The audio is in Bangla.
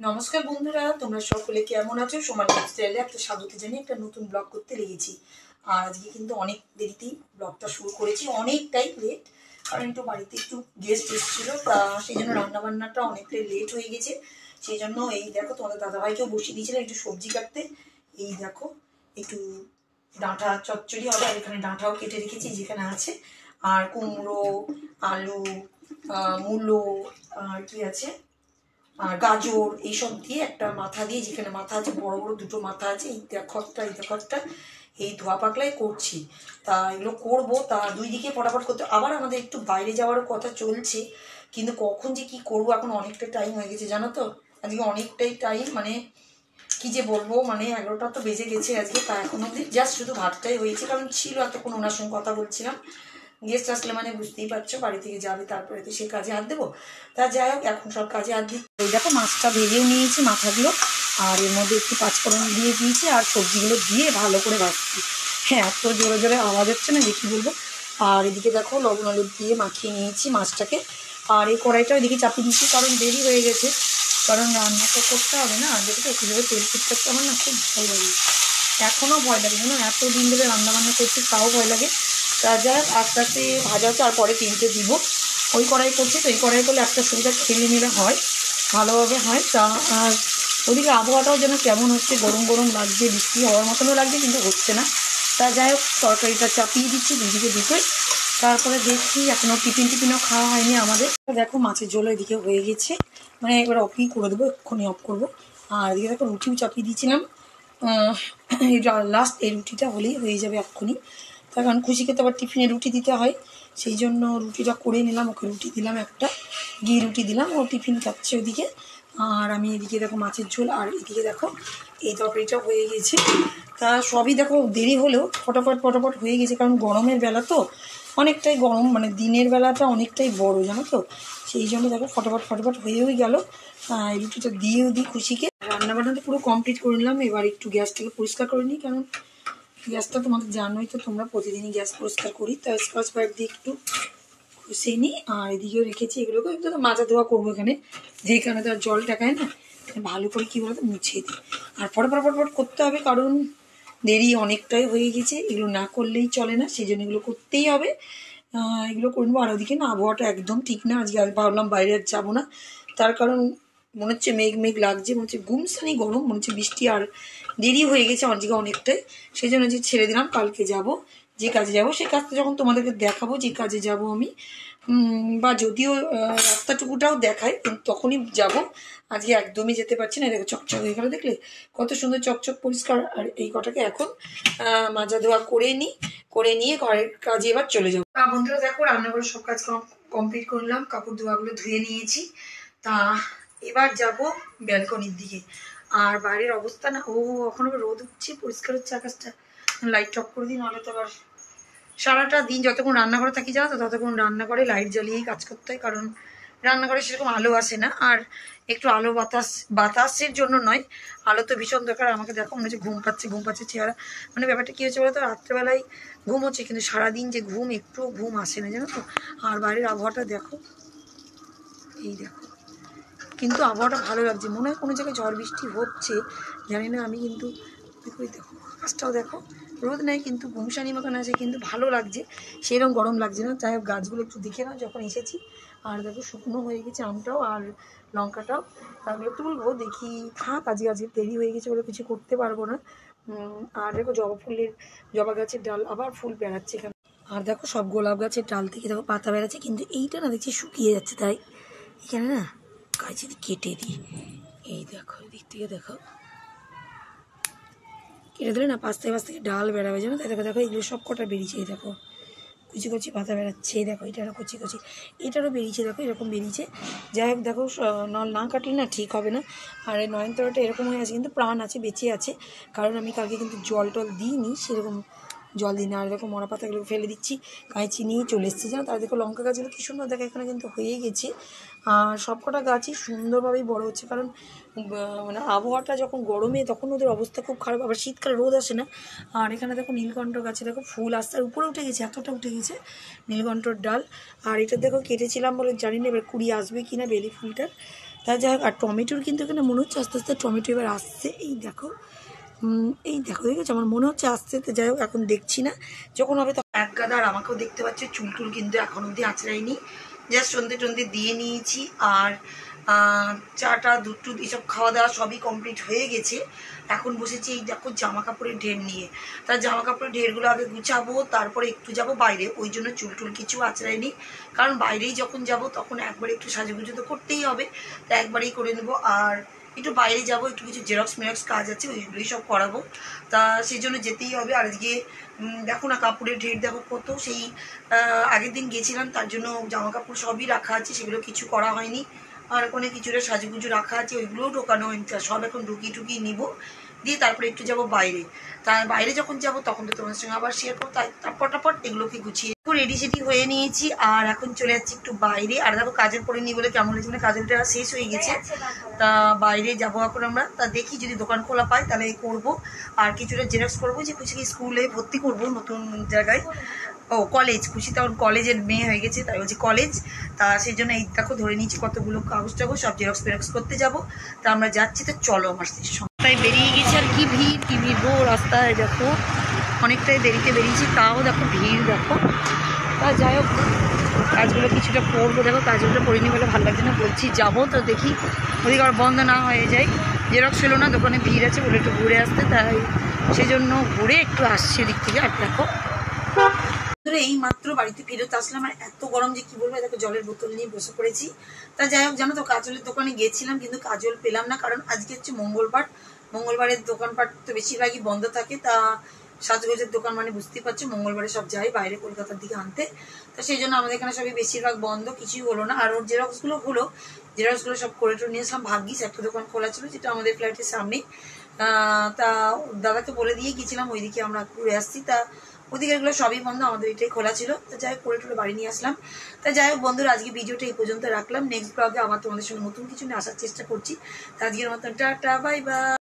নমস্কার বন্ধুরা, তোমরা সকলে কেমন আছো? সোমার লাইফস্টাইলে একটা স্বাগত জানিয়ে একটা নতুন ব্লগ করতে লেগেছি। আর আজকে কিন্তু অনেক দেরিতেই ব্লগটা শুরু করেছি, অনেকটাই লেট, কারণ একটু বাড়িতে একটু গেস্ট এসেছিল, তা সেই জন্য রান্নাবান্নাটা অনেকটাই লেট হয়ে গেছে। সেই জন্য এই দেখো তোমাদের দাদাভাইকেও বসিয়ে দিয়েছিলাম একটু সবজি কাটতে। এই দেখো একটু ডাঁটা চচ্চড়ি হবে, আর এখানে ডাঁটাও কেটে রেখেছি যেখানে আছে, আর কুমড়ো, আলু, মূলো, আর কি আছে, আর গাজর, এইসব দিয়ে একটা মাথা দিয়ে, যেখানে মাথা আছে বড় বড় দুটো মাথা আছে, এই দেখটা এই ধোয়া পাকলাই করছি। তা এগুলো করবো, তা দুই দিকে ফটাফট করতে। আবার আমাদের একটু বাইরে যাওয়ারও কথা চলছে, কিন্তু কখন যে কি করব, এখন অনেকটা টাইম হয়ে গেছে জানো তো। আজকে অনেকটাই টাইম, মানে কি যে বলবো, মানে 11টা তো বেজে গেছে আজকে। তা এখন অব্দি জাস্ট শুধু ভাতটাই হয়েছে, কারণ ছিল এতক্ষণ ওনার সঙ্গে কথা বলছিলাম। গেস্ট আসলে মানে বুঝতেই পারছো, বাড়ি থেকে যাবে, তারপরে তো সে কাজে হাত দেবো। তা যাই হোক, এখন সব কাজে হাত দিই। এই দেখো মাছটা ভেজেও নিয়েছি, মাথাগুলো, আর এর মধ্যে একটু পাঁচফোড়ন দিয়ে দিয়েছি, আর সবজিগুলো দিয়ে ভালো করে ভাজছি। হ্যাঁ, এত জোরে জোরে আওয়াজ হচ্ছে না যে কী বলবো। আর এদিকে দেখো লবণ আলু দিয়ে মাখিয়ে নিয়েছি মাছটাকে, আর এই কড়াইটা ওইদিকে চাপিয়ে দিচ্ছি, কারণ দেরি হয়ে গেছে, কারণ রান্নাটা করতে হবে না। দেখো কীভাবে তেল ফুটতে আমার না খুব ভয় লাগে, এখনও ভয় লাগে জানো, এত দিন ধরে রান্নাবান্না করছি তাও ভয় লাগে। তা যাই হোক, আস্তে আস্তে ভাজা হচ্ছে, আর পরে তিনটে দিব। ওই কড়াই করছি তো, এই কড়াই করলে একটা সুবিধা, খেলে নিলে হয়, ভালোভাবে হয়। তা আর ওদিকে আবহাওয়াটাও যেন কেমন হচ্ছে, গরম গরম লাগছে, বৃষ্টি হওয়ার মতনও লাগছে, কিন্তু হচ্ছে না। তা যাই হোক, তরকারিটা চাপিয়ে দিচ্ছি দুদিকে দুটোই। তারপরে দেখছি, এখনও টিফিনও খাওয়া হয়নি আমাদের। দেখো মাছের ঝোল এদিকে হয়ে গেছে, মানে একবার অফই করে দেবো, এক্ষুনি অফ করবো। আর এদিকে দেখো রুটিও চাপিয়ে দিয়েছিলাম, লাস্ট এই রুটিটা হলেই হয়ে যাবে এক্ষুনি। তার কারণ খুশি খেতে আবার টিফিনে রুটি দিতে হয়, সেই জন্য রুটিটা করে নিলাম। ওকে রুটি দিলাম, একটা ঘি রুটি দিলাম, ও টিফিন খাচ্ছে ওদিকে। আর আমি এদিকে দেখো মাছের ঝোল, আর এদিকে দেখো এই তরকারিটা হয়ে গেছে। তা সবই দেখো দেরি হলেও ফটাফট হয়ে গেছে, কারণ গরমের বেলা তো অনেকটাই গরম, মানে দিনের বেলাটা অনেকটাই বড় জানো তো, সেই জন্য দেখো ফটাফট হয়েই গেল। এই রুটিটা দিয়েও দিই খুশিকে। রান্নাবান্না তো পুরো কমপ্লিট করে নিলাম, এবার একটু গ্যাসটাকে পরিষ্কার করে নিই, কারণ গ্যাসটা তোমাদের জানোই তো, তোমরা প্রতিদিনই গ্যাস পরিষ্কার করি। তাই স্কচ ব্রাইট দিয়ে একটু ঘষে নিই। আর এদিকেও রেখেছি এগুলোকে, একটু তো মাজা ধোয়া করবো এখানে, যেখানে তো আর জল টাকায় না, ভালো করে কী বলতো মুছিয়ে দিই। আর ফটাফট করতে হবে, কারণ দেরি অনেকটাই হয়ে গেছে, এগুলো না করলেই চলে না, সেই জন্য এগুলো করতেই হবে। এগুলো করে নেবো। আর ওদিকে না আবহাওয়াটা একদম ঠিক না, আজকে ভাবলাম বাইরে আর যাবো না, তার কারণ মনে হচ্ছে মেঘ লাগছে, মনে হচ্ছে গুমসানি গরম, মনে হচ্ছে বৃষ্টি, আর দেরি হয়ে গেছে আজকে অনেকটাই। সেই জন্য যে ছেড়ে দিলাম, কালকে যাব, যে কাজে যাব সেই কাজটা যখন তোমাদেরকে দেখাবো যে কাজে যাব আমি, বা যদিও রাস্তাটুকুটাও দেখায়, কিন্তু তখনই যাব। আজকে একদমই যেতে পারছি না। দেখো চকচক হয়ে গেলো, দেখলে কত সুন্দর চকচক পরিষ্কার। আর এই কটাকে এখন মাজা ধোয়া করে নিয়ে ঘরের কাজে এবার চলে যাবো। বন্ধুরা দেখো, রান্নাঘরে সব কাজ কমপ্লিট করলাম, কাপড় ধোয়াগুলো ধুয়ে নিয়েছি। তা এবার যাব ব্যালকনির দিকে। আর বাইরের অবস্থা না, এখন আবার রোদ উঠছে, পরিষ্কার হচ্ছে আকাশটা। লাইট অফ করে দিই, নাহলে তো আবার সারাটা দিন যতক্ষণ রান্নাঘরে থাকি জানো তো, ততক্ষণ রান্নাঘরে লাইট জ্বালিয়েই কাজ করতে হয়, কারণ রান্নাঘরে সেরকম আলো আসে না। আর একটু আলো বাতাসের জন্য নয়, আলো তো ভীষণ দরকার। আমাকে দেখো মনে হচ্ছে ঘুম পাচ্ছে চেহারা, মানে ব্যাপারটা কী হচ্ছে বলো তো, রাত্রেবেলায় ঘুম হচ্ছে, কিন্তু সারাদিন যে ঘুম, একটু ঘুম আসে না জানো তো। আর বাইরের আবহাওয়াটা দেখো, এই দেখো, কিন্তু আবহাওয়াটা ভালো লাগছে, মনে হয় কোনো জায়গায় ঝড় বৃষ্টি হচ্ছে, জানি না আমি, কিন্তু দেখো দেখো আকাশটাও দেখো, রোদ নেই কিন্তু গুমসানি মতন আছে, কিন্তু ভালো লাগছে, সেরকম গরম লাগছে না। যাই হোক, গাছগুলো একটু দেখে নাও যখন এসেছি। আর দেখো শুকনো হয়ে গেছে আমটাও আর লঙ্কাটাও, তাগুলো তুলবো, দেখি থাক, আজকে দেরি হয়ে গেছে বলে কিছু করতে পারবো না। আর দেখো জবা গাছের ডাল আবার ফুল বেড়াচ্ছে এখানে। আর দেখো সব গোলাপ গাছের ডাল থেকে দেখো পাতা বেড়াচ্ছে, কিন্তু এইটা না দেখছি শুকিয়ে যাচ্ছে, তাই এখানে না কাছে কেটে দিই। এই দেখো দিক থেকে দেখো, কেটে দিলে না পাশ থেকে ডাল বেড়াবে জানো। তাই দেখো এগুলো সব কটা বেরিয়েছে, এই দেখো কচি পাতা বেড়াচ্ছে, এই দেখো এটারও কচি এটারও বেরিয়েছে, দেখো এরকম বেরিয়েছে। যাই হোক দেখো, নল না কাটলে না ঠিক হবে না। আর এই নয়নতারাটা এরকম হয়ে আছে, কিন্তু প্রাণ আছে, বেঁচে আছে, কারণ আমি কালকে কিন্তু জল টল দিইনি, সেরকম জল দিই না। আর দেখো মরা পাতাগুলো ফেলে দিচ্ছি, কাঁচি নিয়ে চলে এসেছি জানো। তার দেখো লঙ্কা গাছগুলো কী সুন্দর দেখো, এখানে কিন্তু হয়ে গেছে। আর সবকটা গাছই সুন্দরভাবেই বড় হচ্ছে, কারণ মানে আবহাওয়াটা যখন গরমে তখন ওদের অবস্থা খুব খারাপ, আবার শীতকালে রোদ আসে না। আর এখানে দেখো নীলকণ্ঠ গাছে দেখো ফুল আসতে উপরে উঠে গেছে, এতটা উঠে গেছে নীলকণ্ঠর ডাল। আর এটা দেখো কেটেছিলাম বলে জানি না এবার কুড়ি আসবে কি না বেলি ফুলটার। তা যাই হোক, আর টমেটোর কিন্তু এখানে মনে হচ্ছে আস্তে আস্তে টমেটো এবার আসছে। এই দেখো দেখেছো, আমার মনে হচ্ছে আসছে। তো যাই হোক, এখন দেখছি না, যখন হবে তখন। এক গাদা আর আমাকেও দেখতে পাচ্ছে, চুল কিন্তু এখন অবধি আঁচড়াইনি, জাস্ট সন্ধে টন্ধে দিয়ে নিয়েছি। আর চাটা দুধ টুধ এসব খাওয়া দাওয়া সবই কমপ্লিট হয়ে গেছে। এখন বসেছি এই দেখো জামা কাপড়ের ঢের নিয়ে। তার জামা কাপড়ের ঢেরগুলো আগে গুছাবো, তারপরে একটু যাব বাইরে, ওই জন্য চুল টুল কিছু আঁচড়াইনি। কারণ বাইরেই যখন যাব তখন একবারে একটু সাজুগুজু তো করতেই হবে, তা একবারেই করে নেবো। আর একটু বাইরে যাব, একটু কিছু জেরক্স মেরক্স কাজ আছে, ওইগুলোই সব করাবো, তা সেই জন্য যেতেই হবে। আর আজকে দেখো না কাপড়ের ঢের দেখো কত, সেই আগের দিন গেছিলাম, তার জন্য জামা কাপড় সবই রাখা আছে, সেগুলো কিছু করা হয়নি। আর ওখানে কিছুটা সাজুগুজু রাখা আছে, ওইগুলোও ঢোকানো হয়নি, সব এখন ঢুকিয়ে টুকিয়ে নিবো, দিয়ে তারপরে একটু যাব বাইরে। তা বাইরে যখন যাব তখন তো তোমার সঙ্গে আবার শেয়ার করবো, তাই পটাপট এগুলোকে গুছিয়ে রেডি সেডি হয়ে নিয়েছি। আর এখন চলে যাচ্ছি একটু বাইরে। আর দেখো কাজল পরে নিই বলে কেমন হয়েছে, মানে কাজলটা শেষ হয়ে গেছে, তা বাইরে যাবো এখন আমরা। তা দেখি যদি দোকান খোলা পাই তাহলে করব। আর কিছুটা জেরক্স করবো, যে খুশিকে স্কুলে ভর্তি করবো নতুন জায়গায়, ও কলেজ, খুশি তখন কলেজের মেয়ে হয়ে গেছে, তাই বলছি কলেজ। তা সেই জন্য এই দেখো ধরে নিয়েছি কতগুলো কাগজ টাগজ, সব জেরক্স ফেরক্স করতে যাব। তা আমরা যাচ্ছি, তো চলো আমার সন্ধ্যায় বেরিয়ে গেছি। আর কি ভিড় গো রাস্তায়, দেখো অনেকটাই দেরিতে বেরিয়েছি, তাও দেখো ভিড় দেখো। তা যাই হোক, কাজগুলো কিছুটা করবো, দেখো কাজগুলো করিনি বলে ভালো লাগছে না, বলছি যাবো, তো দেখি ওদিকে আর বন্ধ না হয়ে যায়। জেরক্স ছিল না, দোকানে ভিড় আছে বলে একটু ঘুরে আসতে, তাই সেই জন্য ঘুরে একটু আসছি এদিক থেকে। আর দেখো এই মাত্র বাড়িতে ফেরত আসলাম, আর এত গরম যে কি বলবো, দেখো জলের বোতল নিয়ে বসে পড়েছি। তা যাই হোক, জানো তো কাজলের দোকানে গিয়েছিলাম কিন্তু কাজল পেলাম না, কারণ আজকে হচ্ছে মঙ্গলবার, মঙ্গলবারের দোকানপাট তো বেশিরভাগই বন্ধ থাকে। তা সাজগোজের দোকান মানে বুঝতেই পারছো, মঙ্গলবারে সব যায় বাইরে কলকাতার দিকে আনতে, তা সেই জন্য আমাদের এখানে সবই বেশিরভাগ বন্ধ, কিছুই হলো না। আর ওর জেরক্সগুলো সব করে টোরে নিয়ে আসলাম। ভাগ্যিস একটা দোকান খোলা ছিল, যেটা আমাদের ফ্ল্যাটের সামনেই। তা দাদাকে বলে দিয়ে গেছিলাম ওইদিকে আমরা ঘুরে আসছি, তা ওদিকে এগুলো সবই বন্ধ, আমাদের এটাই খোলা ছিল। তো যাই হোক করে টোরে বাড়ি নিয়ে আসলাম। তা যাই হোক বন্ধুরা, আজকে ভিডিওটা এই পর্যন্ত রাখলাম, নেক্সট ব্লগে আবার তোমাদের সঙ্গে নতুন কিছু নিয়ে আসার চেষ্টা করছি। তা আজকের মতন টাটা, বাই বাই।